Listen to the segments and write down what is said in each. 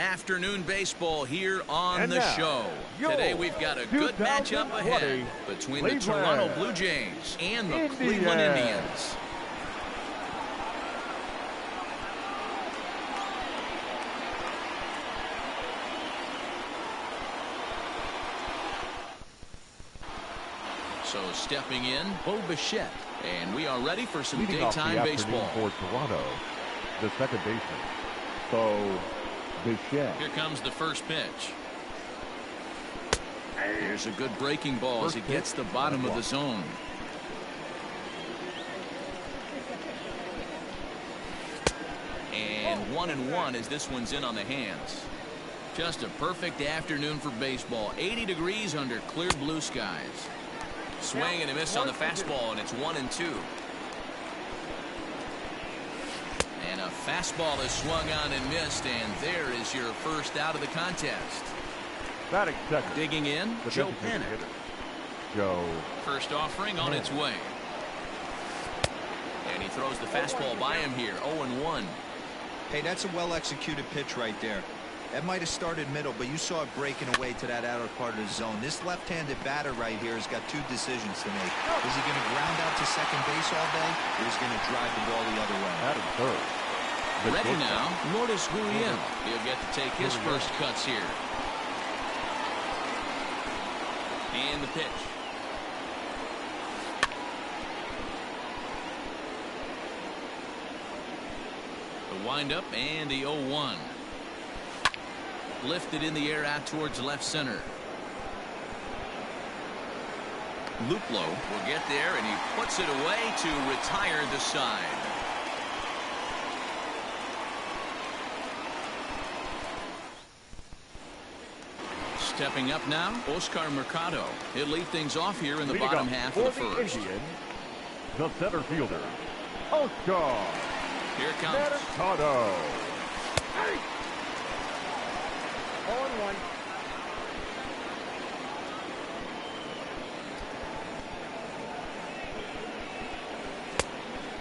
Afternoon baseball here on the now, show. Today we've got a good matchup ahead between the Toronto Blue Jays and the Cleveland Indians. So stepping in, Bo Bichette. And we are ready for some daytime baseball. For Toronto, the second baseman, Bo Bichette. Here comes the first pitch. Here's a good breaking ball as it gets the bottom of the zone. And 1-1 as this one's in on the hands. Just a perfect afternoon for baseball. 80 degrees under clear blue skies. Swing and a miss on the fastball, and it's 1-2. And a fastball is swung on and missed, and there is your first out of the contest. Batting second. Digging in, Joe Panic. Joe. First offering on its way. And he throws the fastball by him here, 0-1. Hey, that's a well-executed pitch right there. That might have started middle, but you saw it breaking away to that outer part of the zone. This left-handed batter right here has got two decisions to make. Is he going to ground out to second base all day, or is he going to drive the ball the other way? Batting third. Ready now, Lourdes Gurriel. He'll get to take his first cuts here. And the pitch. The windup and the 0-1. Lifted in the air out towards left center. Luplow will get there, and he puts it away to retire the side. Stepping up now, Oscar Mercado. He'll lead things off here in the bottom half of the first. Indians, the center fielder, Oscar. Here it comes. Mercado. 0-1.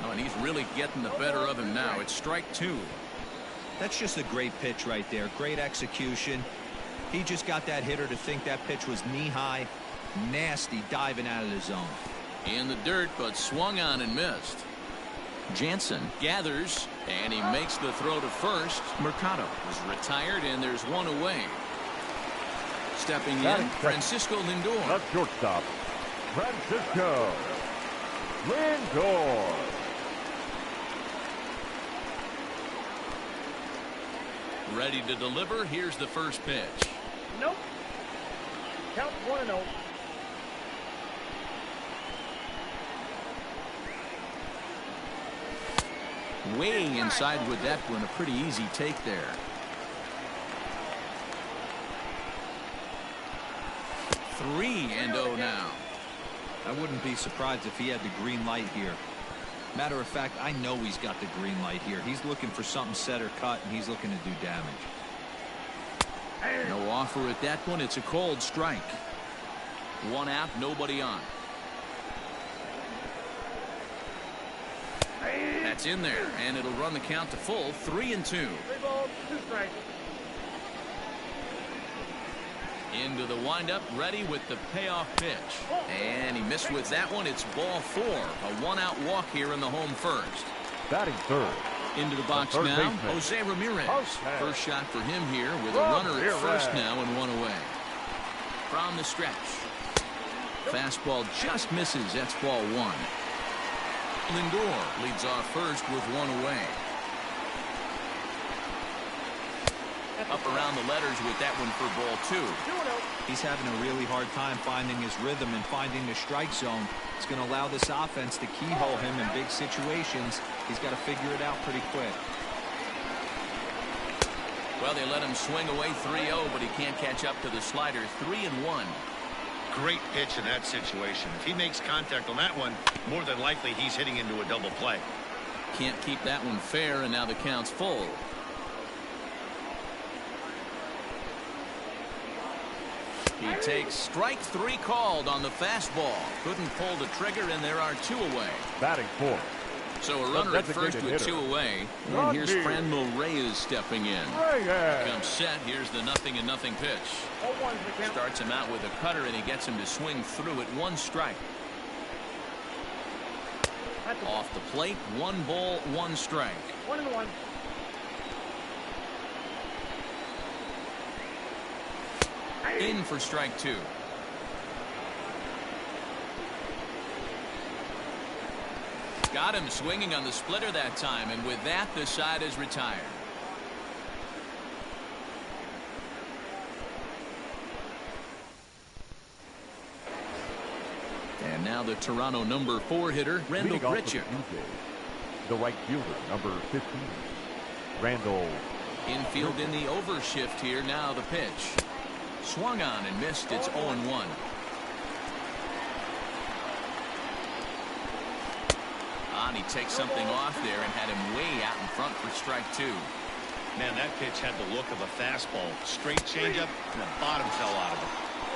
Oh, and he's really getting the better of him now. It's strike two. That's just a great pitch right there. Great execution. He just got that hitter to think that pitch was knee-high. Nasty diving out of the zone. In the dirt, but swung on and missed. Jansen gathers, and he makes the throw to first. Mercado is retired, and there's one away. Stepping in, Francisco Lindor. The shortstop, Francisco Lindor. Ready to deliver. Here's the first pitch. Nope. Count 1-0. Way inside with that one. A pretty easy take there. Three and 0 now. I wouldn't be surprised if he had the green light here. Matter of fact, I know he's got the green light here. He's looking for something set or cut, and he's looking to do damage. No offer at that one. It's a cold strike. One out, nobody on. That's in there, and it'll run the count to full. 3-2. 3 balls, 2 strikes. Into the windup, ready with the payoff pitch. And he missed with that one. It's ball 4. A 1-out walk here in the home first. Batting third. Into the box now, baseman, Jose Ramirez. First shot for him here with a runner at first now and one away. From the stretch. Fastball just misses. That's ball 1. Lindor leads off first with one away. Up around the letters with that one for ball 2. He's having a really hard time finding his rhythm and finding the strike zone. It's going to allow this offense to keyhole him in big situations. He's got to figure it out pretty quick. Well, they let him swing away 3-0, but he can't catch up to the slider. 3-1. Great pitch in that situation. If he makes contact on that one, more than likely he's hitting into a double play. Can't keep that one fair, and now the count's full. He takes strike 3 called on the fastball. Couldn't pull the trigger, and there are 2 away. Batting fourth, So a runner at first with 2 away. And here's Franmil Reyes stepping in. Comes set. Here's the 0-0 pitch. Starts him out with a cutter, and he gets him to swing through it. 1 strike. Off the plate, 1 ball, 1 strike. 1-1. In for strike 2. Got him swinging on the splitter that time, and with that, the side is retired. And now the Toronto number 4 hitter, Randall Grichuk. The right fielder, number 15, Randall. Infield in the overshift here. Now the pitch. Swung on and missed. It's 0-1. He takes something off there and had him way out in front for strike 2. Man, that pitch had the look of a fastball. Straight changeup, and the bottom fell out of it.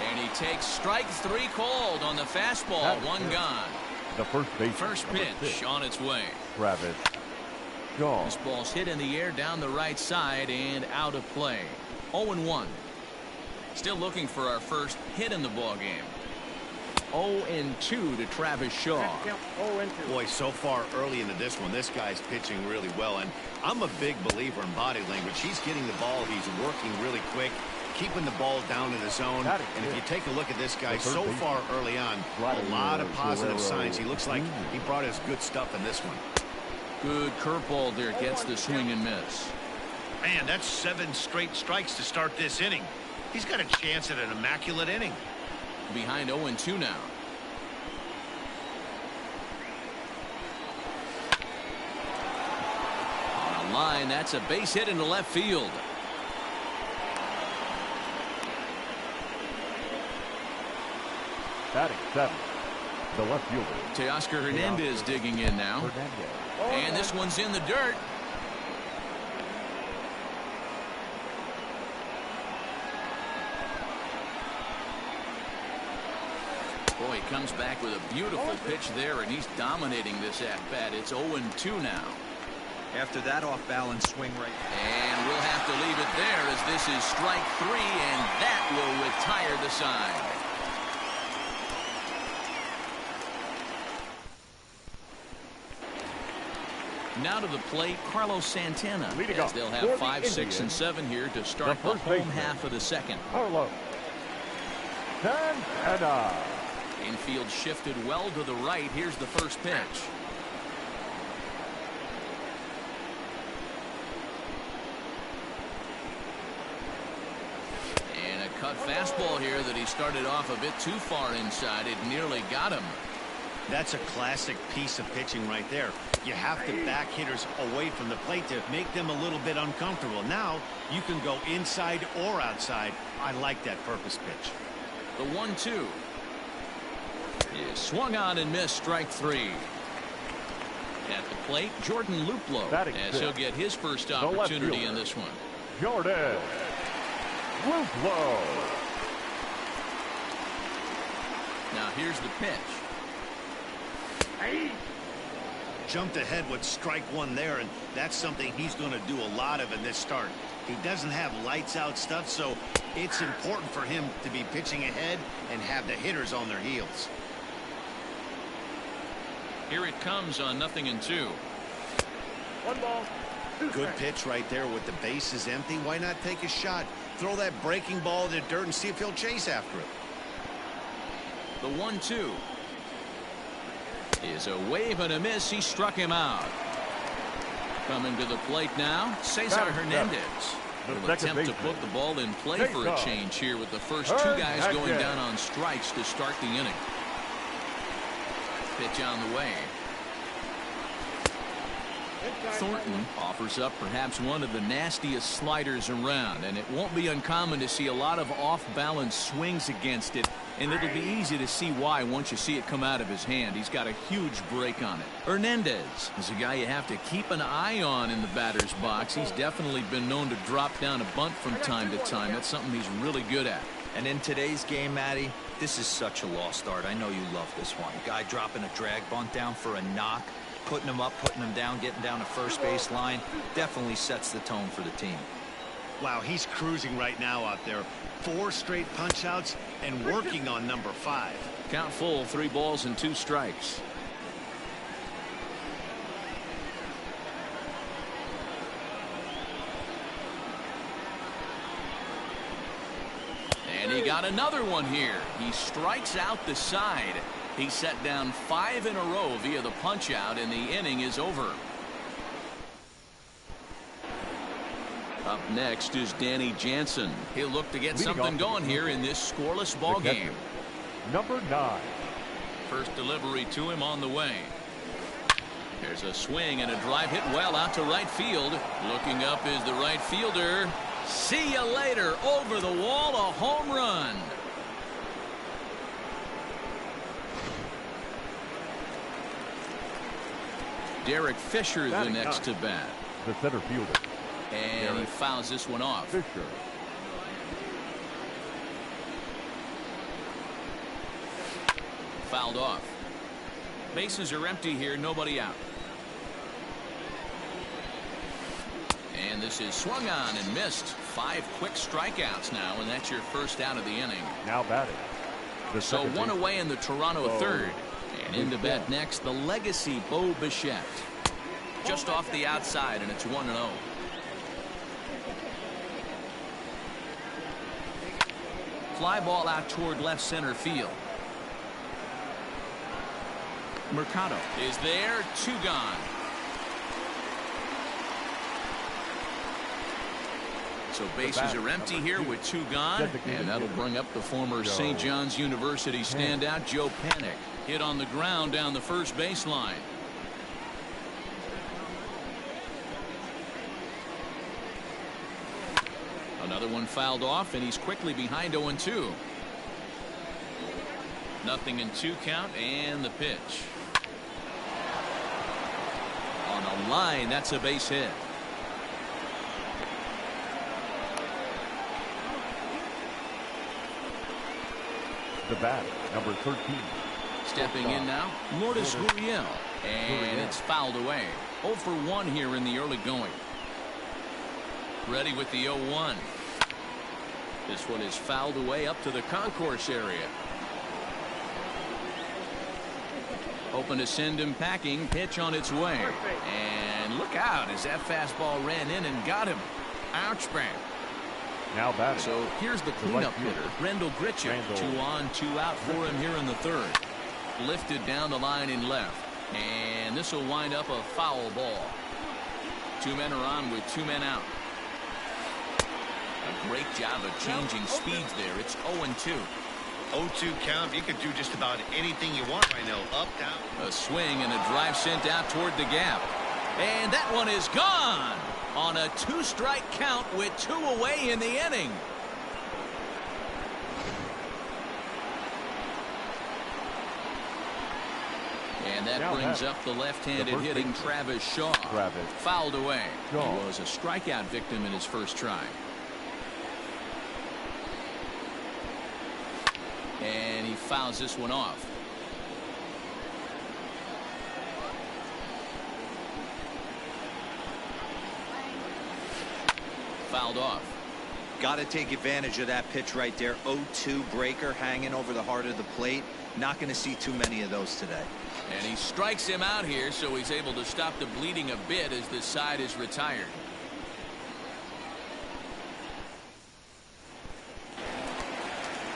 And he takes strike 3 called on the fastball. 1 gone. The first pitch on its way. Travis Shaw. This ball's hit in the air down the right side and out of play. 0-1. Still looking for our first hit in the ball game. 0-2 to Travis Shaw. Boy, so far early into this one, this guy's pitching really well. And I'm a big believer in body language. He's getting the ball. He's working really quick, keeping the ball down in the zone. And if you take a look at this guy so far early on, a lot of positive signs. He looks like he brought his good stuff in this one. Good curveball there. Gets the swing and miss. Man, that's 7 straight strikes to start this inning. He's got a chance at an immaculate inning. Behind 0-2 now. On a line, that's a base hit into left field. Batting 7, the left fielder. Teoscar Hernandez digging in now. And this one's in the dirt. Boy, he comes back with a beautiful pitch there, and he's dominating this at-bat. It's 0-2 now. After that off-balance swing right. And we'll have to leave it there as this is strike 3, and that will retire the side. Now to the plate, Carlos Santana. As they'll have 5, 6, and 7 here to start the home half of the second. Carlos Santana. Infield shifted well to the right. Here's the first pitch. And a cut fastball here that he started off a bit too far inside. It nearly got him. That's a classic piece of pitching right there. You have to back hitters away from the plate to make them a little bit uncomfortable. Now you can go inside or outside. I like that purpose pitch. The 1-2 is swung on and missed. Strike 3. At the plate, Jordan Luplow, as he'll get his first opportunity in this one. Jordan Luplow. Now here's the pitch. Jumped ahead with strike 1 there, and that's something he's going to do a lot of in this start. He doesn't have lights out stuff, so it's important for him to be pitching ahead and have the hitters on their heels. Here it comes on 0-2. 1 ball, 2 Good strikes. pitch right there with the bases empty. Why not take a shot? Throw that breaking ball in the dirt and see if he'll chase after it. The 1-2 is a wave and a miss. He struck him out. Coming to the plate now, Cesar Hernandez. Will attempt to put the ball in play for a change here with the first 2 guys going down on strikes to start the inning. Pitch on the way. Thornton offers up perhaps one of the nastiest sliders around, and it won't be uncommon to see a lot of off-balance swings against it, and it'll be easy to see why once you see it come out of his hand. He's got a huge break on it. Hernandez is a guy you have to keep an eye on in the batter's box. He's definitely been known to drop down a bunt from time to time. That's something he's really good at. And in today's game, Matty, this is such a lost art. I know you love this one. Guy dropping a drag bunt down for a knock. putting them up, putting them down, getting down to first base line, definitely sets the tone for the team. Wow, he's cruising right now out there. 4 straight punch-outs and working on number 5. Count full, 3 balls and 2 strikes. And he got another one here. He strikes out the side. He set down 5 in a row via the punch out, and the inning is over. Up next is Danny Jansen. He'll look to get something going here in this scoreless ball game. Number 9. First delivery to him on the way. There's a swing and a drive hit well out to right field. Looking up is the right fielder. See you later. Over the wall, a home run. Derek Fisher the next to bat. The center fielder. And he fouls this one off. Fisher. Fouled off. Bases are empty here, nobody out. And this is swung on and missed. 5 quick strikeouts now, and that's your first out of the inning. Now batting. So 1 away in the Toronto third. And in to bat next, the legacy Bo Bichette. Just off the outside, and it's 1-0. Fly ball out toward left center field. Mercado is there. 2 gone. So bases are empty here with 2 gone. And that'll bring up the former St. John's University standout Joe Panik. Hit on the ground down the first baseline. Another one fouled off, and he's quickly behind 0-2. Nothing in 2 count, and the pitch. On a line, that's a base hit. The bat, number 13. Stepping in now, Lourdes Gurriel. And it's fouled away. 0 for 1 here in the early going. Ready with the 0-1. This one is fouled away up to the concourse area. Open to send him packing. Pitch on its way. And look out as that fastball ran in and got him. Ouch, bang. Now batting. So here's the cleanup hitter, Rendell Gritchick. 2 on, 2 out for him here in the third. Lifted down the line in left. And this will wind up a foul ball. 2 men are on with 2 men out. A great job of changing speeds there. It's 0-2. 0-2 count. You could do just about anything you want right now. Up, down. A swing and a drive sent out toward the gap. And that one is gone on a 2-strike count with 2 away in the inning. And that brings up the left-handed hitting Travis Shaw. Fouled away. He was a strikeout victim in his first try. And he fouls this one off. Fouled off. Got to take advantage of that pitch right there. 0-2 breaker hanging over the heart of the plate. Not going to see too many of those today. And he strikes him out here, so he's able to stop the bleeding a bit as this side is retired.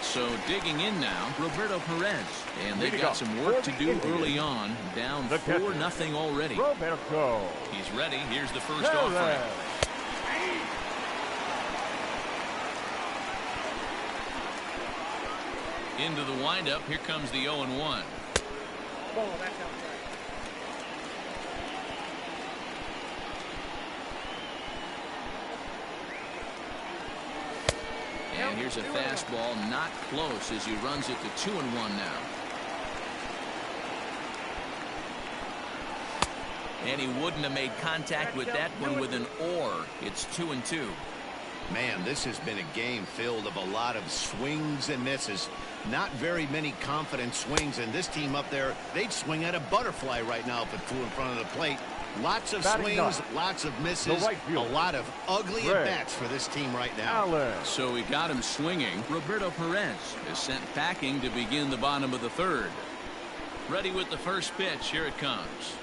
So digging in now, Roberto Perez. And they've got some work to do early on. Down 4-0 already. Roberto. He's ready. Here's the first offering. Into the windup. Here comes the 0-1. Ball, that's outside. And here's a fastball, not close as he runs it to 2-1 now. And he wouldn't have made contact with that one with an or. It's 2-2. Man, this has been a game filled of a lot of swings and misses. Not very many confident swings, and this team up there, they'd swing at a butterfly right now if it flew in front of the plate. Lots of swings, lots of misses, a lot of ugly at-bats for this team right now. So he got him swinging. Roberto Perez is sent packing to begin the bottom of the third. Ready with the first pitch. Here it comes.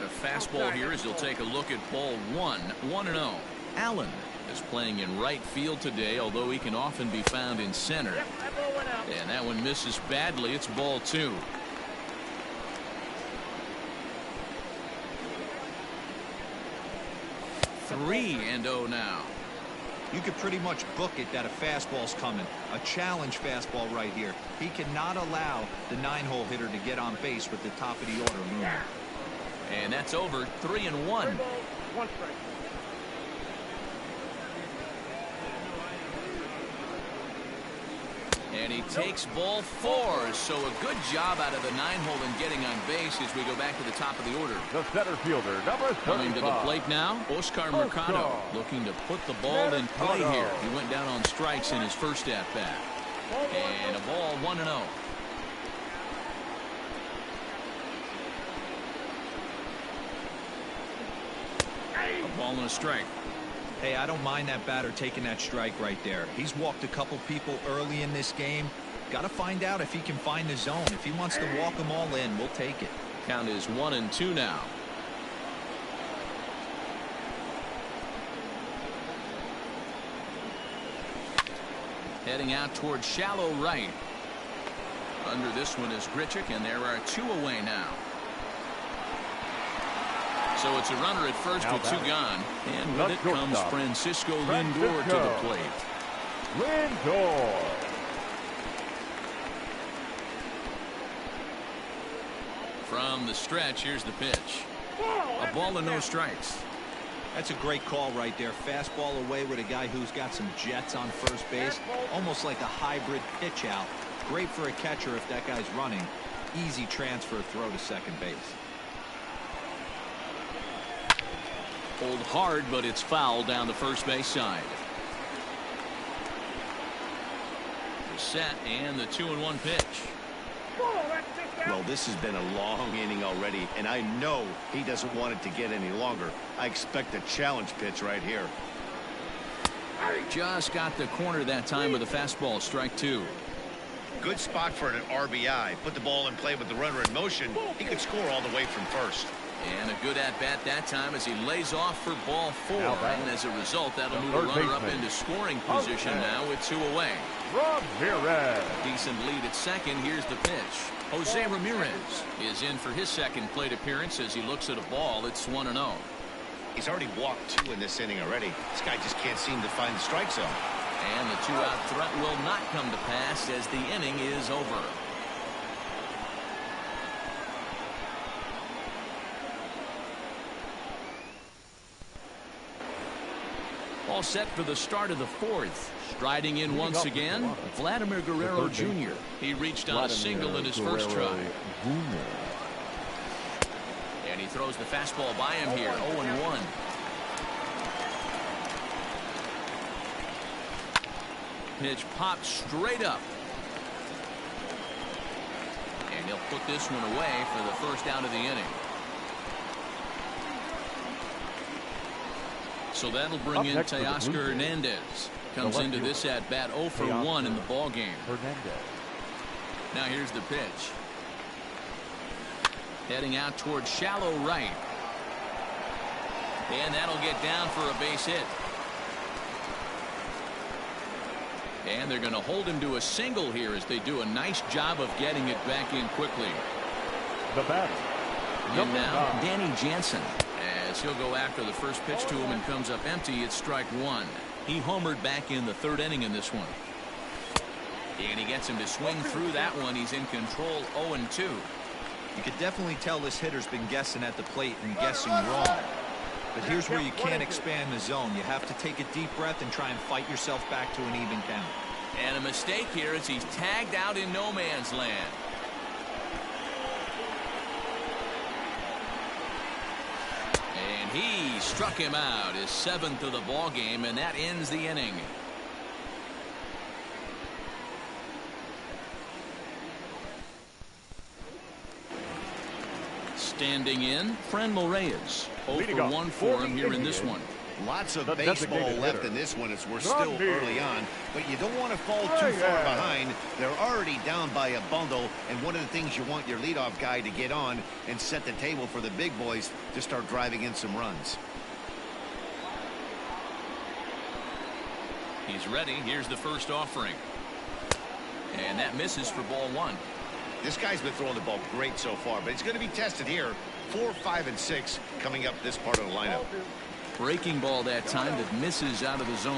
The fastball here as he'll take a look at ball 1-0. Allen is playing in right field today, although he can often be found in center. And that one misses badly. It's ball 2. Three and 0 now. You could pretty much book it that a fastball's coming. A challenge fastball right here. He cannot allow the 9-hole hitter to get on base with the top of the order looming. And that's over. 3-1. 1 strike. And he takes ball 4. So a good job out of the 9-hole and getting on base as we go back to the top of the order. The center fielder, number 35. Coming to the plate now, Oscar Mercado looking to put the ball in play here. He went down on strikes in his first at-bat. And a ball 1-0. A ball and a strike. Hey, I don't mind that batter taking that strike right there. He's walked a couple people early in this game. Got to find out if he can find the zone. If he wants to walk them all in, we'll take it. Count is 1-2 now. Heading out towards shallow right. Under this one is Grichuk, and there are 2 away now. So it's a runner at first now with 2 gone. And with it comes stop. Francisco Lindor to the plate. Lindor. From the stretch, here's the pitch. A ball and no strikes. That's a great call right there. Fastball away with a guy who's got some jets on first base. Almost like a hybrid pitch out. Great for a catcher if that guy's running. Easy transfer throw to second base. Hold hard, but it's foul down the first base side. The set and the 2-1 pitch. Well, this has been a long inning already, and I know he doesn't want it to get any longer. I expect a challenge pitch right here. Just got the corner that time with a fastball. Strike 2. Good spot for an RBI. Put the ball in play with the runner in motion. He could score all the way from first. And a good at-bat that time as he lays off for ball 4. And as a result, that'll move the runner up into scoring position now with 2 away. Ramirez. Decent lead at second. Here's the pitch. Jose Ramirez is in for his second plate appearance as he looks at a ball. It's 1-0. He's already walked 2 in this inning already. This guy just can't seem to find the strike zone. And the 2-out threat will not come to pass as the inning is over. All set for the start of the 4th. Striding in once again, Vladimir Guerrero Jr. He reached on a single in his first try. And he throws the fastball by him here, 0-1. Pitch popped straight up. And he'll put this one away for the first out of the inning. So that'll bring in Teoscar Hernandez. Comes into this at bat 0 for 1 in the ball game. Now here's the pitch. Heading out towards shallow right. And that'll get down for a base hit. And they're going to hold him to a single here as they do a nice job of getting it back in quickly. The batter. And now Danny Jansen, as he'll go after the first pitch to him and comes up empty. It's strike 1. He homered back in the 3rd inning in this one. And he gets him to swing through that one. He's in control, 0-2. You could definitely tell this hitter's been guessing at the plate and guessing wrong. But here's where you can't expand the zone. You have to take a deep breath and try and fight yourself back to an even count. And a mistake here as he's tagged out in no man's land. And he struck him out, his 7th of the ball game, and that ends the inning. Standing in, Franmil Reyes. 0 for 1 for him here in this one. Lots of baseball left in this one as we're still early on, but you don't want to fall too far behind. They're already down by a bundle, and one of the things you want your leadoff guy to get on and set the table for the big boys to start driving in some runs. He's ready. Here's the first offering. And that misses for ball 1. This guy's been throwing the ball great so far, but he's going to be tested here. 4, 5, and 6 coming up this part of the lineup. Breaking ball that time that misses out of the zone.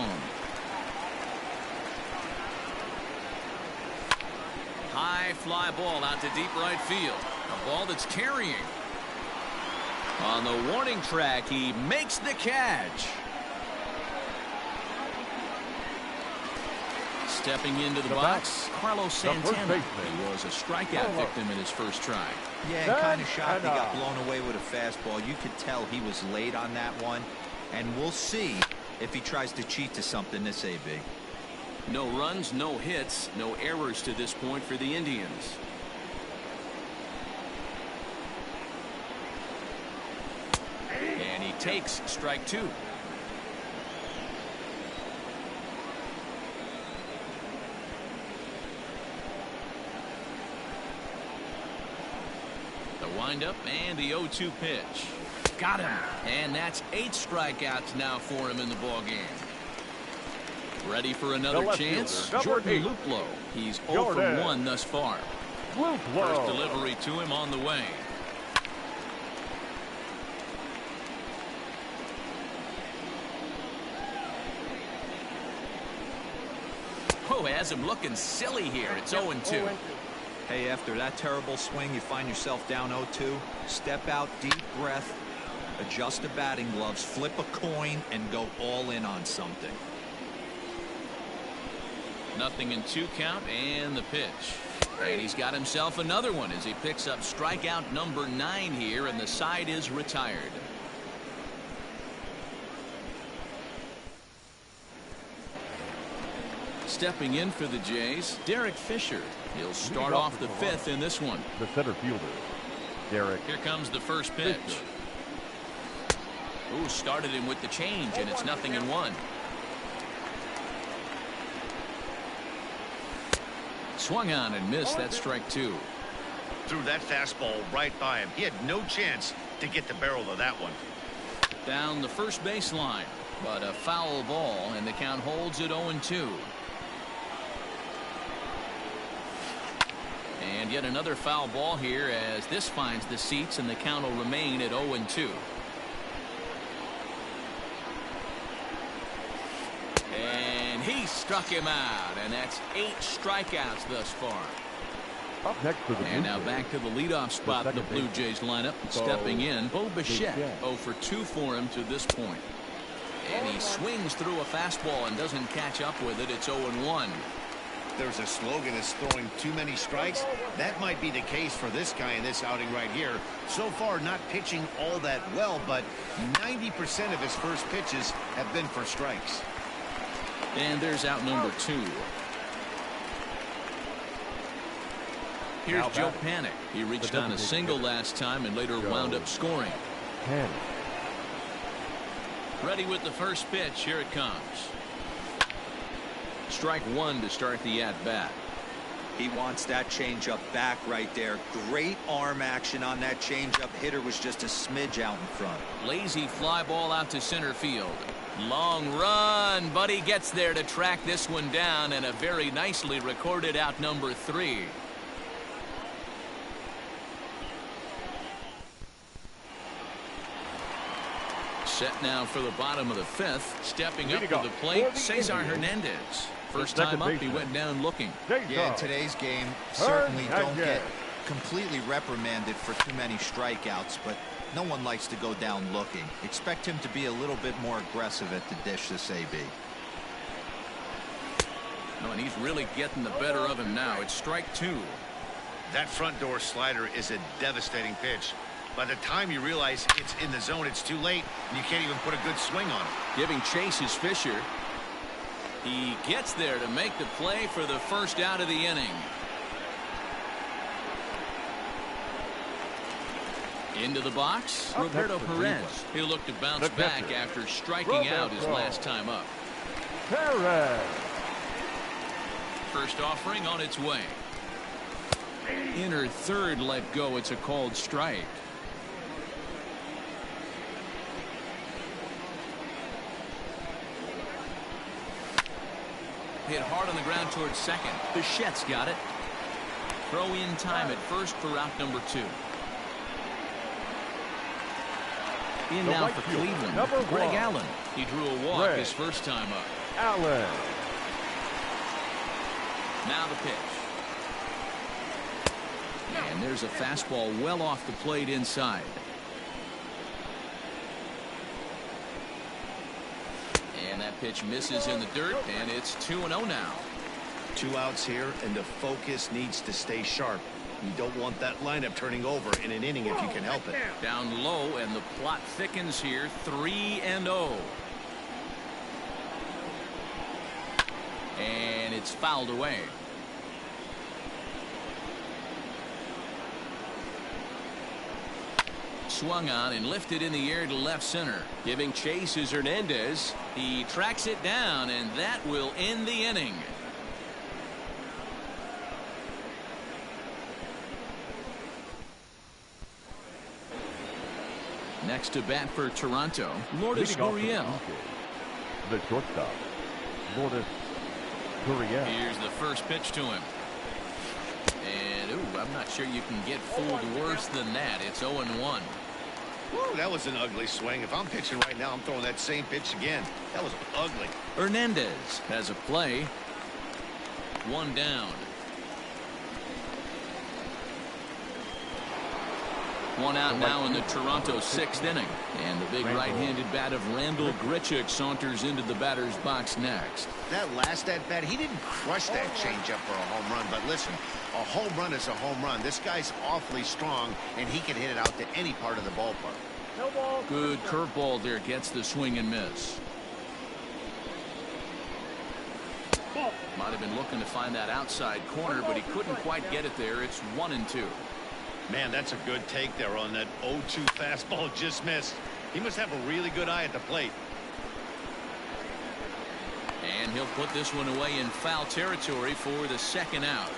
High fly ball out to deep right field. A ball that's carrying. On the warning track, he makes the catch. Stepping into the box, Carlos Santana. He was a strikeout victim in his first try. Yeah, kind of shocked he got blown away with a fastball. You could tell he was late on that one. And we'll see if he tries to cheat to something this AB. No runs, no hits, no errors to this point for the Indians. And he takes strike 2. The windup and the 0-2 pitch. Got him. And that's 8 strikeouts now for him in the ball game. Ready for another chance? Jordan Luplow. He's 0 for 1 thus far. First delivery to him on the way. Oh, has him looking silly here. It's 0-2. Hey, after that terrible swing, you find yourself down 0-2. Step out, deep breath. Adjust the batting gloves, flip a coin, and go all in on something. 0-2 count and the pitch. And he's got himself another one as he picks up strikeout number 9 here, and the side is retired. Stepping in for the Jays, Derek Fisher. He'll start off the 5th in this one. The center fielder, Derek. Here comes the first pitch. Ooh, started him with the change, and it's 0-1. Swung on and missed. That strike 2. Threw that fastball right by him. He had no chance to get the barrel of that one. Down the first baseline, but a foul ball, and the count holds at 0-2. And yet another foul ball here as this finds the seats, and the count will remain at 0-2. And he struck him out, and that's 8 strikeouts thus far. Up next for the and now back to the leadoff spot in the Blue Jays lineup. Stepping in, Bo Bichette. 0 for 2 for him to this point. And he swings through a fastball and doesn't catch up with it. It's 0-1. There's a slogan that's throwing too many strikes. That might be the case for this guy in this outing right here. So far, not pitching all that well, but 90% of his first pitches have been for strikes. And there's out number 2. Here's Joe Panic. He reached on a single last time and later wound up scoring. Ready with the first pitch. Here it comes. Strike 1 to start the at-bat. He wants that changeup back right there. Great arm action on that changeup. Hitter was just a smidge out in front. Lazy fly ball out to center field. Long run, but he gets there to track this one down, and a very nicely recorded out number 3. Set now for the bottom of the 5th. Stepping up to the plate, Cesar Hernandez. First time up, he went down looking. Yeah, in today's game, certainly don't get completely reprimanded for too many strikeouts, but no one likes to go down looking. Expect him to be a little bit more aggressive at the dish this AB. No, and he's really getting the better of him now. It's strike 2. That front door slider is a devastating pitch. By the time you realize it's in the zone, it's too late, and you can't even put a good swing on it. Giving chase is Fisher. He gets there to make the play for the first out of the inning. Into the box, Roberto Perez. He'll look to bounce back after striking out his last time up. Perez. First offering on its way. Inner third let go. It's a called strike. Hit hard on the ground towards second. Bichette's got it. Throw in time at first for out number 2. In now for Cleveland, Greg Allen. He drew a walk his first time up. Allen. Now the pitch. And there's a fastball well off the plate inside. And that pitch misses in the dirt, and it's 2-0 now. 2 outs here, and the focus needs to stay sharp. You don't want that lineup turning over in an inning if you can help it. Down low, and the plot thickens here. 3-0. And it's fouled away. Swung on and lifted in the air to left center. Giving chase is Hernandez. He tracks it down, and that will end the inning. Next to bat for Toronto, Lourdes Gurriel. The shortstop, Lourdes Gurriel. Here's the first pitch to him. And, ooh, I'm not sure you can get fooled worse than that. It's 0-1. Woo, that was an ugly swing. If I'm pitching right now, I'm throwing that same pitch again. That was ugly. Hernandez has a play. 1 down. 1 out now in the Toronto 6th inning. And the big right-handed bat of Randall Grichuk saunters into the batter's box next. That last at-bat, he didn't crush that changeup for a home run. But listen, a home run is a home run. This guy's awfully strong, and he can hit it out to any part of the ballpark. No ball. Good curveball there. Gets the swing and miss. Ball. Might have been looking to find that outside corner, but he couldn't quite get it there. It's 1-2. Man, that's a good take there on that 0-2 fastball just missed. He must have a really good eye at the plate. And he'll put this one away in foul territory for the 2nd out.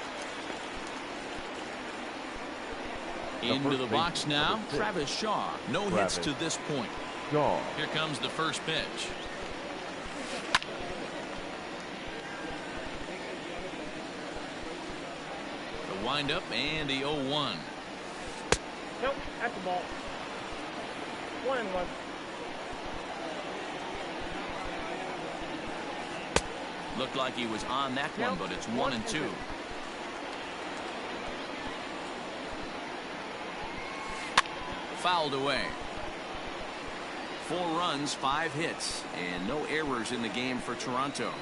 Into the box now, Travis Shaw. No hits to this point. Here comes the first pitch. The windup and the 0-1. Nope, that's the ball. 1-1. Looked like he was on that one, but it's 1-2. Fouled away. 4 runs, 5 hits, and no errors in the game for Toronto.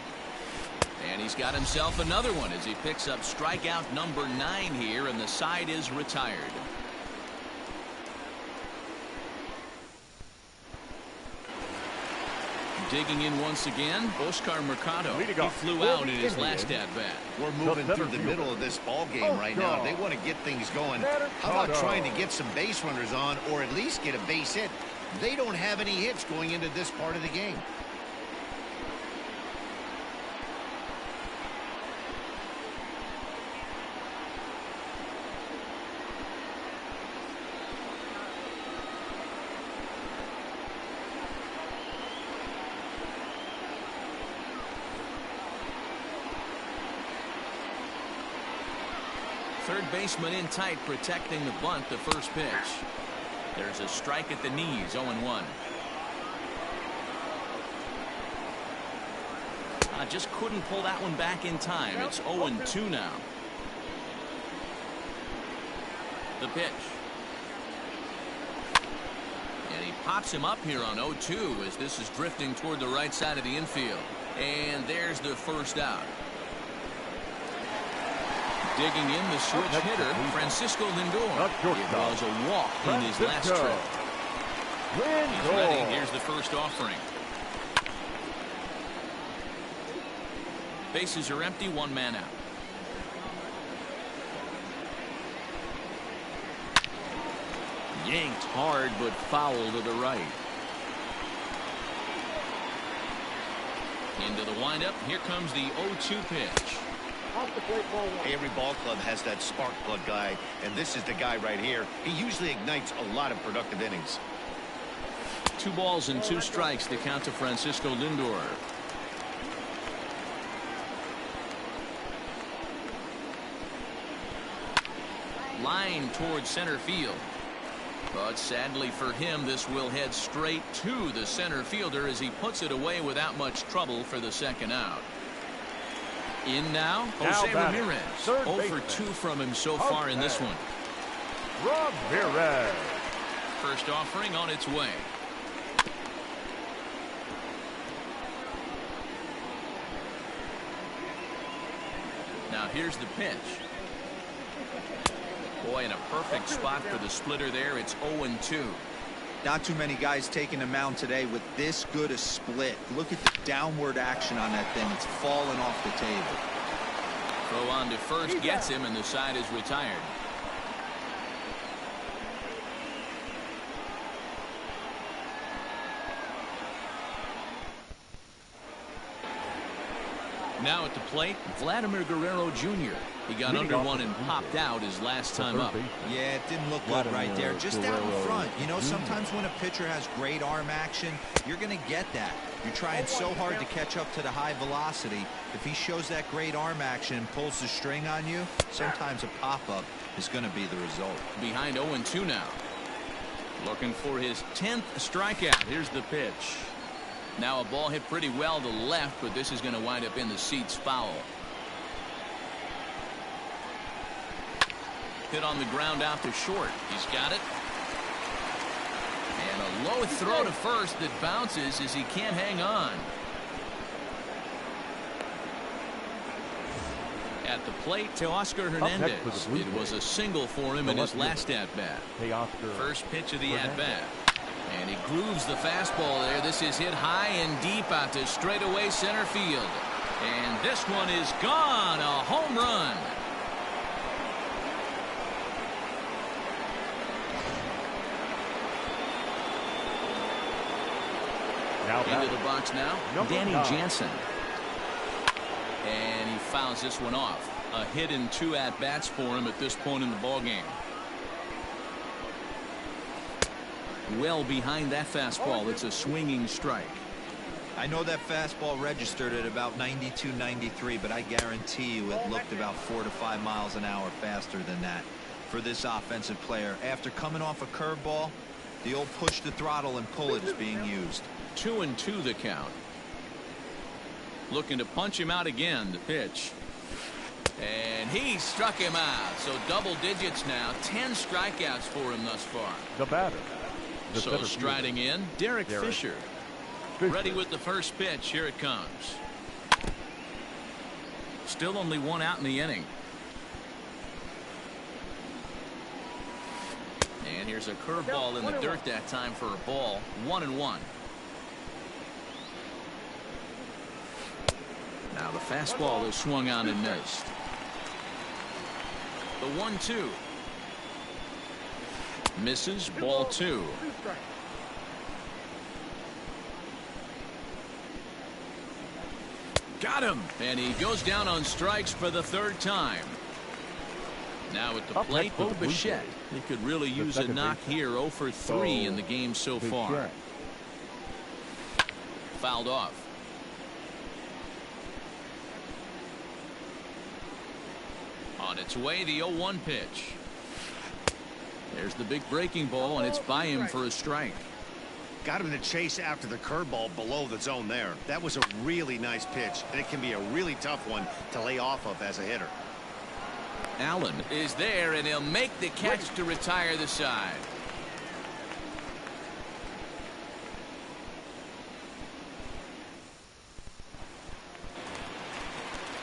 And he's got himself another one as he picks up strikeout number 9 here, and the side is retired. Digging in once again, Oscar Mercado. He flew out in his last at-bat. We're moving through the middle of this ball game right now. They want to get things going. How about trying to get some base runners on, or at least get a base hit? They don't have any hits going into this part of the game. Third baseman in tight, protecting the bunt. The first pitch. There's a strike at the knees. 0-1. Just couldn't pull that one back in time. It's 0-2 now. The pitch. And he pops him up here on 0-2 as this is drifting toward the right side of the infield. And there's the first out. Digging in the switch hitter, Francisco Lindor. It was a walk in his last trip. He's ready. Here's the first offering. Bases are empty, 1 man out. Yanked hard, but foul to the right. Into the windup. Here comes the 0-2 pitch. Off the plate, ball one. Every ball club has that spark plug guy, and this is the guy right here. He usually ignites a lot of productive innings. 2 balls and 2 strikes. The count to Francisco Lindor. Line towards center field. But sadly for him, this will head straight to the center fielder as he puts it away without much trouble for the second out. In now, Jose Ramirez. 0 for 2 from him so far in this one. Ramirez. First offering on its way. Now here's the pitch. Boy, in a perfect spot for the splitter there. It's 0-2. Not too many guys taking the mound today with this good a split. Look at the downward action on that thing. It's falling off the table. Throw on to first gets him, and the side is retired. Now at the plate, Vladimir Guerrero Jr. He got under one and popped out his last time up. Yeah, it didn't look good right there. Just out in front. You know, sometimes when a pitcher has great arm action, you're going to get that. You're trying so hard to catch up to the high velocity. If he shows that great arm action and pulls the string on you, sometimes a pop-up is going to be the result. Behind 0-2 now. Looking for his 10th strikeout. Here's the pitch. Now a ball hit pretty well to left, but this is going to wind up in the seats foul. Hit on the ground out to short. He's got it. And a low throw to first that bounces as he can't hang on. At the plate, Teoscar Hernandez. It was a single for him in his last at-bat. First pitch of the at-bat. And he grooves the fastball there. This is hit high and deep out to straightaway center field. And this one is gone. A home run. Into the box now, Danny Jansen. And he fouls this one off. A hit and 2 at-bats for him at this point in the ballgame. Well behind that fastball. It's a swinging strike. I know that fastball registered at about 92, 93, but I guarantee you it looked about 4 to 5 miles an hour faster than that for this offensive player. After coming off a curveball, the old push the throttle and pull it is being used. 2-2 the count. Looking to punch him out again. The pitch. And he struck him out. So double digits now. 10 strikeouts for him thus far. The batter. So striding in, Derek Fisher. Ready with the first pitch. Here it comes. Still only 1 out in the inning. And here's a curveball in the dirt that time for a ball. 1-1. Now the fastball is swung on and missed. The 1-2. Misses. Ball 2. Got him. And he goes down on strikes for the 3rd time. Now at the plate, Bo Bichette. He could really use a knock here. 0 for 3 in the game so far. Fouled off. On its way, the 0-1 pitch. There's the big breaking ball, and it's by him for a strike. Got him to chase after the curveball below the zone there. That was a really nice pitch, and it can be a really tough one to lay off of as a hitter. Allen is there, and he'll make the catch to retire the side.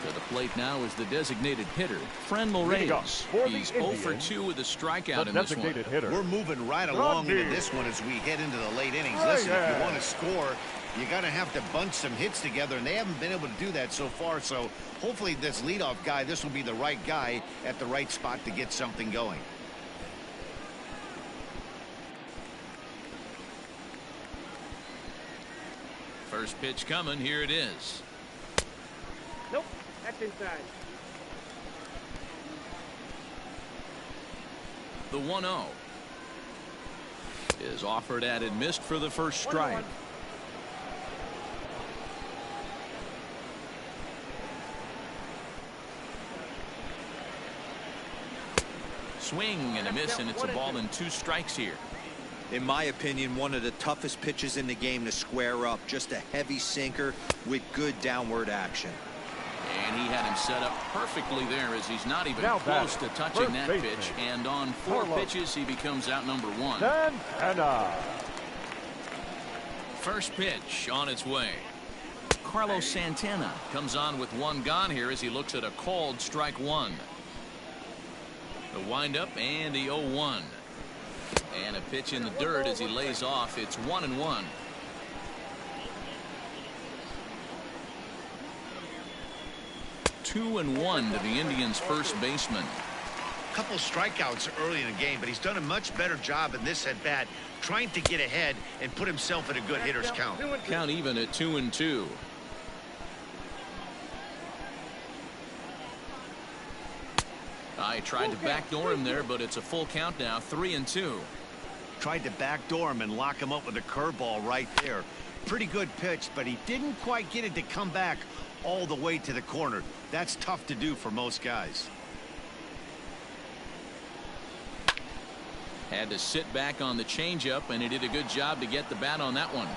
To the plate now is the designated hitter, Fran Morales. He's 0 for 2 with a strikeout in this one. We're moving right along into this one as we head into the late innings. Listen, if you want to score, you got to have to bunch some hits together, and they haven't been able to do that so far. So hopefully this leadoff guy, this will be the right guy at the right spot to get something going. First pitch coming. Here it is. Nope, that's inside. The 1-0 is offered at and missed for the first strike. Swing and a miss, and it's a ball and 2 strikes here. In my opinion, one of the toughest pitches in the game to square up. Just a heavy sinker with good downward action. And he had him set up perfectly there, as he's not even Now close to batting, touching first that baseman, pitch. And on 4 Carlos pitches, he becomes out number 1. Santana. First pitch on its way. Carlos Santana comes on with 1 gone here as he looks at a called strike 1. The windup and the 0-1. And a pitch in the dirt as he lays off. It's 1-1. Two and 1 to the Indians' first baseman. Couple strikeouts early in the game, but he's done a much better job in this at bat, trying to get ahead and put himself in a good hitter's count. Count even at 2-2. I tried to backdoor him there, but it's a full count now. 3-2. Tried to backdoor him and lock him up with a curveball right there. Pretty good pitch, but he didn't quite get it to come back all the way to the corner. That's tough to do for most guys. Had to sit back on the changeup, and he did a good job to get the bat on that one.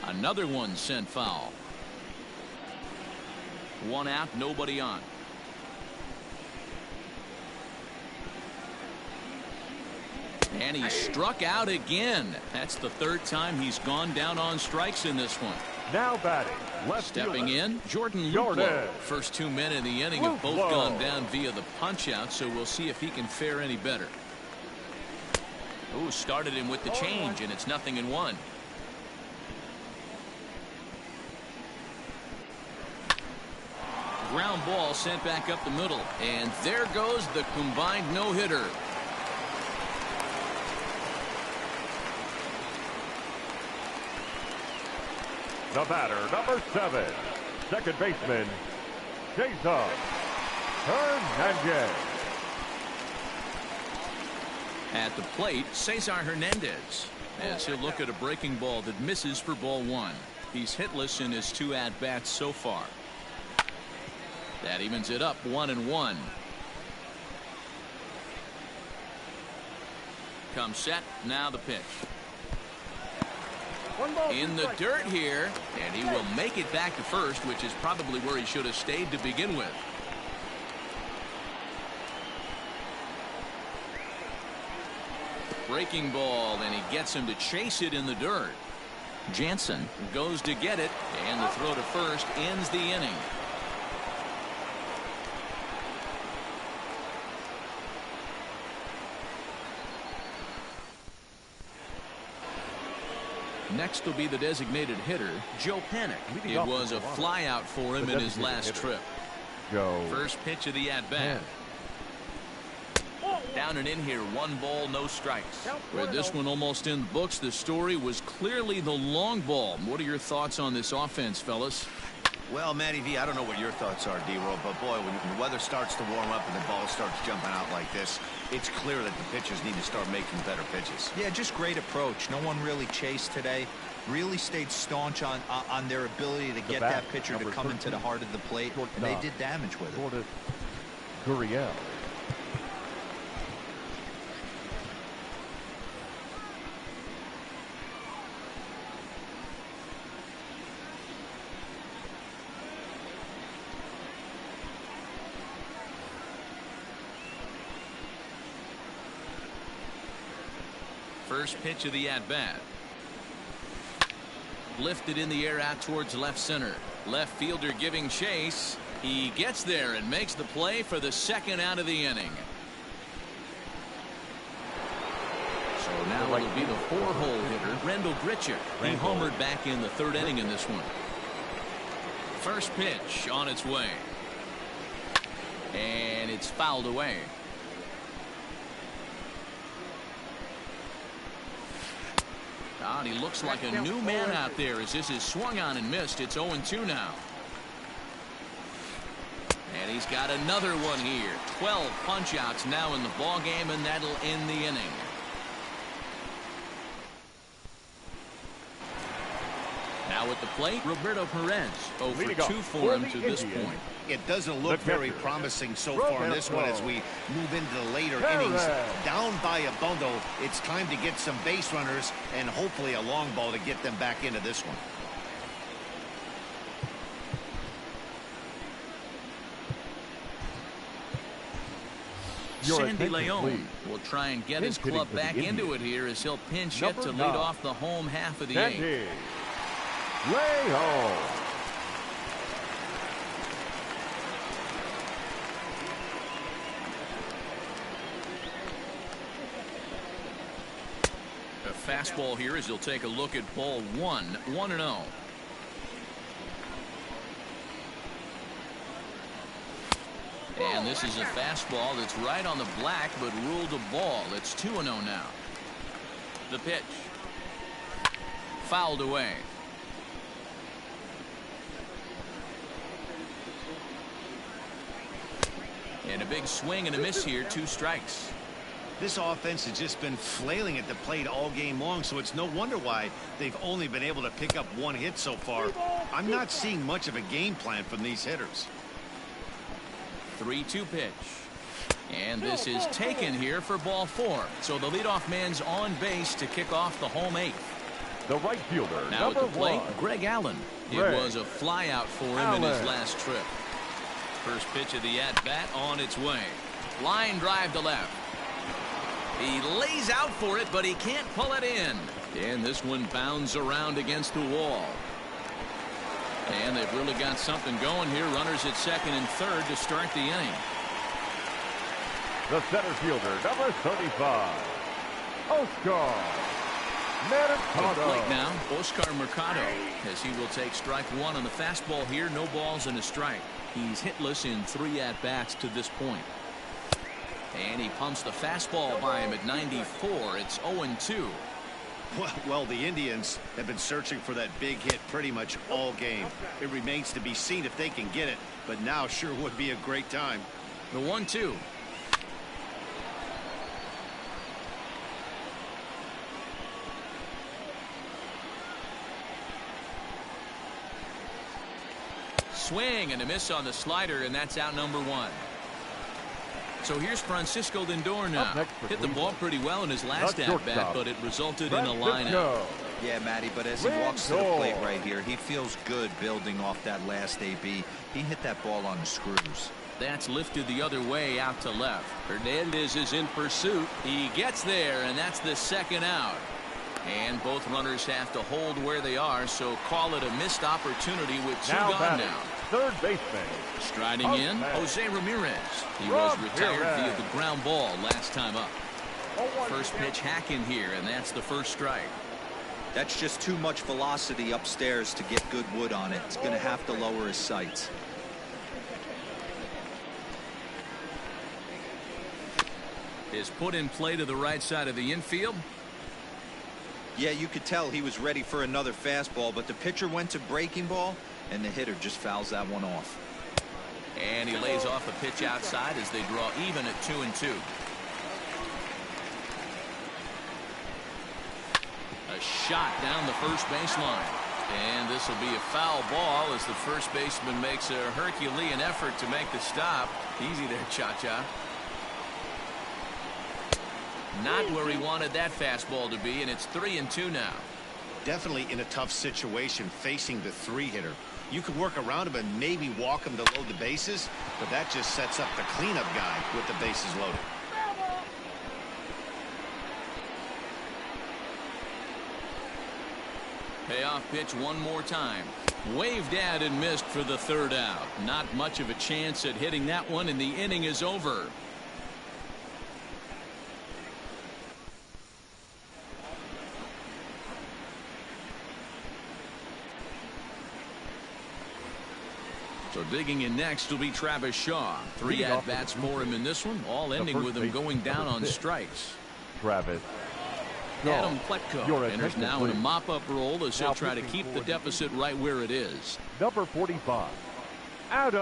Another one sent foul. 1 out, nobody on. And he struck out again. That's the 3rd time he's gone down on strikes in this one. Now batting, left Stepping fielder, in, Jordan Jordan. Luplow. First 2 men in the inning have both Luplow. gone down via the punch-out, so we'll see if he can fare any better. Ooh, started him with the change, and it's 0-1. Ground ball sent back up the middle, and there goes the combined no-hitter. The batter, number 7, second baseman, Jason Hernandez. At the plate, Cesar Hernandez, as he'll look at a breaking ball that misses for ball 1. He's hitless in his 2 at-bats so far. That evens it up, 1-1. Come set, now the pitch. In the dirt here, and he will make it back to first, which is probably where he should have stayed to begin with. Breaking ball, and he gets him to chase it in the dirt. Jansen goes to get it, and the throw to first ends the inning. Next will be the designated hitter, Joe Panic. It was a flyout for him in his last trip. Joe. First pitch of the at-bat. Down and in here, 1 ball, no strikes. With this one almost in the books, the story was clearly the long ball. What are your thoughts on this offense, fellas? Well, Matty V, I don't know what your thoughts are, D-Roll, but boy, when the weather starts to warm up and the ball starts jumping out like this, it's clear that the pitchers need to start making better pitches. Yeah, just great approach. No one really chased today. Really stayed staunch on their ability to get that pitcher to come into the heart of the plate, and they did damage with it. Gurriel. First pitch of the at-bat. Lifted in the air out towards left center. Left fielder giving chase. He gets there and makes the play for the 2nd out of the inning. So now it'll be the 4-hole hitter, Rendell Grichuk. He homered back in the 3rd inning in this one. First pitch on its way. And it's fouled away. And he looks like a new man out there as this is swung on and missed. It's 0-2 now. And he's got another one here. 12 punch-outs now in the ball game, and that'll end the inning. Now at the plate, Roberto Perez. 0 for 2 for him to this point. It doesn't look very promising so far in this one as we move into the later innings. Down by a bundle, it's time to get some base runners and hopefully a long ball to get them back into this one. Sandy Leon will try and get his club back into it here as he'll pinch hit to lead off the home half of the eighth. Leon. A fastball here as he'll take a look at ball 1, 1-0. And this is a fastball that's right on the black, but ruled a ball. It's 2-0 now. The pitch. Fouled away. And a big swing and a miss here. 2 strikes. This offense has just been flailing at the plate all game long, so it's no wonder why they've only been able to pick up 1 hit so far. I'm not seeing much of a game plan from these hitters. 3-2 pitch. And this is taken here for ball 4. So the leadoff man's on base to kick off the home 8th. The right fielder, now at the plate, 1. Greg Allen. It was a fly out for him in his last trip. First pitch of the at-bat on its way. Line drive to left. He lays out for it, but he can't pull it in. And this one bounds around against the wall. And they've really got something going here. Runners at second and third to start the inning. The center fielder, number 35, Oscar Mercado. Plate now, Oscar Mercado, as he will take strike 1 on the fastball here. No balls and a strike. He's hitless in 3 at-bats to this point. And he pumps the fastball by him at 94. It's 0-2. Well, the Indians have been searching for that big hit pretty much all game. It remains to be seen if they can get it, but now sure would be a great time. The 1-2. Swing and a miss on the slider, and that's out number 1. So here's Francisco Lindor now. Hit the ball pretty well in his last at-bat, but it resulted in a line-out. Yeah, Matty, but as he walks to the plate right here, he feels good building off that last AB. He hit that ball on the screws. That's lifted the other way out to left. Hernandez is in pursuit. He gets there, and that's the second out. And both runners have to hold where they are, so call it a missed opportunity with 2 gone now. Third baseman. Striding in, Jose Ramirez. He was retired via the ground ball last time up. First pitch hacking here, and that's the first strike. That's just too much velocity upstairs to get good wood on it. It's going to have to lower his sights. Is put in play to the right side of the infield. Yeah, you could tell he was ready for another fastball, but the pitcher went to breaking ball, and the hitter just fouls that one off. And he lays off a pitch outside as they draw even at 2-2. A shot down the first baseline. And this will be a foul ball as the first baseman makes a Herculean effort to make the stop. Easy there, Cha-Cha. Not where he wanted that fastball to be, and it's 3-2 now. Definitely in a tough situation facing the 3-hitter. You could work around him and maybe walk him to load the bases, but that just sets up the cleanup guy with the bases loaded. Payoff pitch one more time. Waved at and missed for the third out. Not much of a chance at hitting that one, and the inning is over. So digging in next will be Travis Shaw. 3 at-bats for him in this one, all ending with him going down on strikes. Travis go. Adam Pletko enters now in a mop-up role as he'll try to keep the deficit right where it is. Number 45, Adam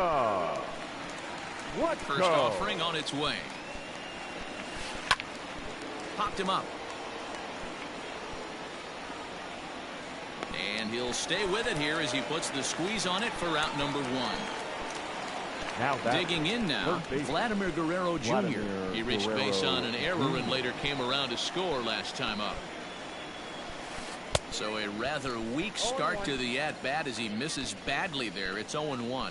Pletko. First offering on its way. Popped him up. And he'll stay with it here as he puts the squeeze on it for out number 1. Now digging in now, Vladimir Guerrero Jr. He reached base on an error and later came around to score last time up. So a rather weak start to the at-bat as he misses badly there. It's 0-1.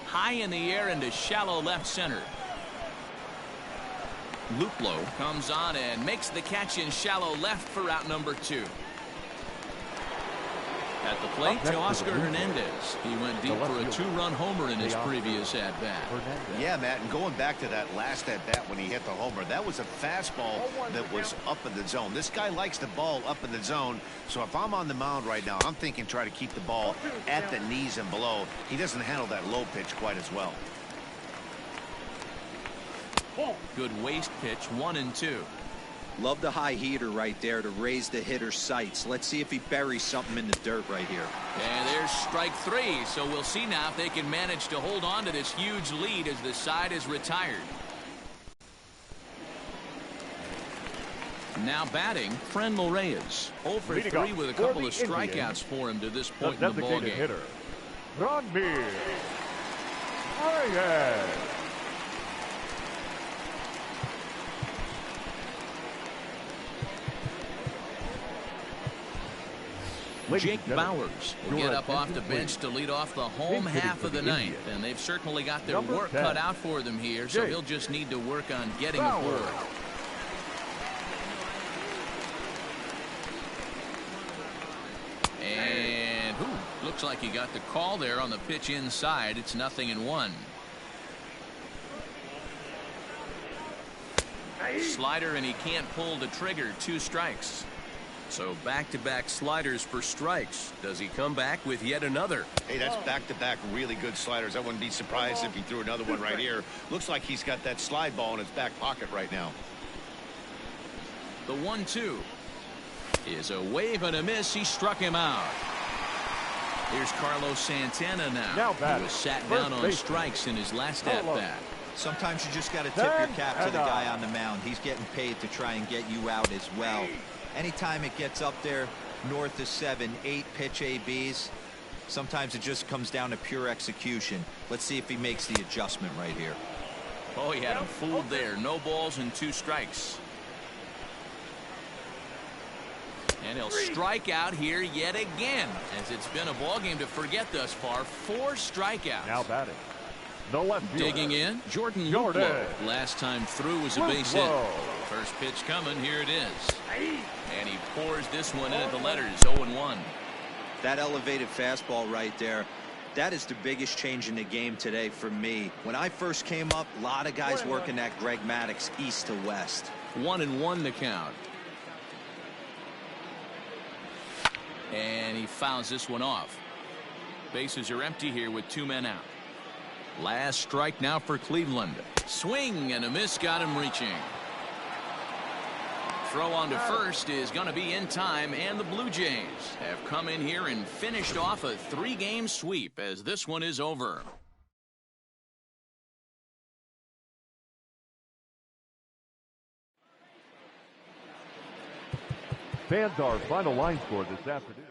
High in the air into shallow left center. Luplow comes on and makes the catch in shallow left for out number 2. At the plate, Teoscar Hernandez. He went deep for a 2-run homer in his previous at-bat. Yeah, Matt, and going back to that last at-bat when he hit the homer, that was a fastball that was up in the zone. This guy likes the ball up in the zone, so if I'm on the mound right now, I'm thinking try to keep the ball at the knees and below. He doesn't handle that low pitch quite as well. Good waist pitch, 1-2. Love the high heater right there to raise the hitter's sights. Let's see if he buries something in the dirt right here. And there's strike 3, so we'll see now if they can manage to hold on to this huge lead as the side is retired. Now batting, Frenmel Reyes. 0 for 3 with a couple of strikeouts for him to this point in the ballgame. Hitter, Frenmel Reyes. Jake Bowers will get up off the bench to lead off the home half of the ninth, and they've certainly got their work cut out for them here, so he'll just need to work on getting aboard. And looks like he got the call there on the pitch inside. It's 0-1. Slider, and he can't pull the trigger. 2 strikes. So back-to-back sliders for strikes. Does he come back with yet another? Hey, that's back-to-back really good sliders. I wouldn't be surprised if he threw another one right here. Looks like he's got that slide ball in his back pocket right now. The 1-2 is a wave and a miss. He struck him out. Here's Carlos Santana now. He was sat down on strikes in his last at-bat. Sometimes you just got to tip your cap to the guy on the mound. He's getting paid to try and get you out as well. Anytime it gets up there north of 7, 8 pitch ABs, sometimes it just comes down to pure execution. Let's see if he makes the adjustment right here. Oh, he had him fooled there. No balls and 2 strikes. And he'll strike out here yet again, as it's been a ball game to forget thus far. 4 strikeouts. Now batting, the left fielder, digging in, Jordan Luplow. Last time through was a base hit. First pitch coming. Here it is. And he pours this one in at the letters. 0-1. That elevated fastball right there, that is the biggest change in the game today for me. When I first came up, a lot of guys working that Greg Maddux east to west. 1-1 the count. And he fouls this one off. Bases are empty here with 2 men out. Last strike now for Cleveland. Swing and a miss, got him reaching. Throw on to first is going to be in time, and the Blue Jays have come in here and finished off a 3-game sweep as this one is over. Fans, our final line score this afternoon.